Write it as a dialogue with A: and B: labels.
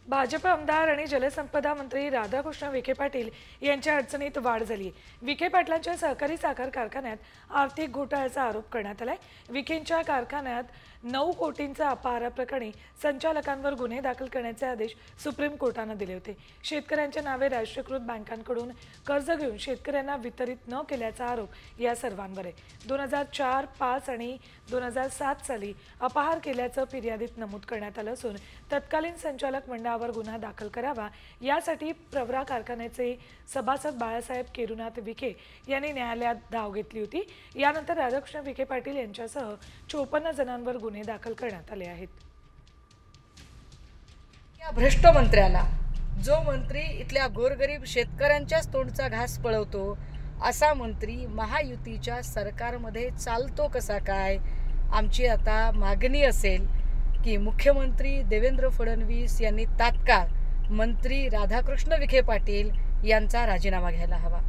A: भाजप आमदार आणि जलसंपदा मंत्री राधाकृष्ण विखे पाटील यांच्या अडचणीत वाढ झाली आहे। विखे पाटलांच्या सहकारी साखर कारखान्यात आर्थिक घोटाळ्याचा आरोप करण्यात आलाय। विखेंच्या कारखान्यात 9 कोटींचा अपहार प्रकरणी संचालकांवर गुन्हे दाखल करण्याचे आदेश सुप्रीम कोर्टाने दिले होते। शेतकऱ्यांच्या नावे राष्ट्रीयकृत बँकांकडून कर्ज घेऊन शेतकऱ्यांना वितरित न केल्याचा आरोप या सर्वांवर आहे। 2004, 5 आणि 2007 साली अपहार केल्याचं फिर्यादीत नमूद करण्यात आलं असून तत्कालीन संचालक मंडळावर गुन्हा दाखल करावा यासाठी प्रवरा कारखान्याचे सभासद बाळासाहेब केरुनाथ विखे यांनी न्यायालयात धाव घेतली होती। यानंतर राधाकृष्ण विखे पाटील यांच्यासह 54 जणांवर गुन्हे दाखल करण्यात आले आहेत।
B: या भ्रष्ट मंत्र्याला, जो मंत्री इथल्या गोरगरीब शेतकऱ्यांच्याच तोंडचा घास पळवतो, असा मंत्री महायुतीच्या सरकारमध्ये चालतो कसा काय? आमची आता मागणी असेल की मुख्यमंत्री देवेंद्र फडणवीस यांनी तात्काळ मंत्री राधाकृष्ण विखे पाटील यांचा राजीनामा घ्यायला हवा।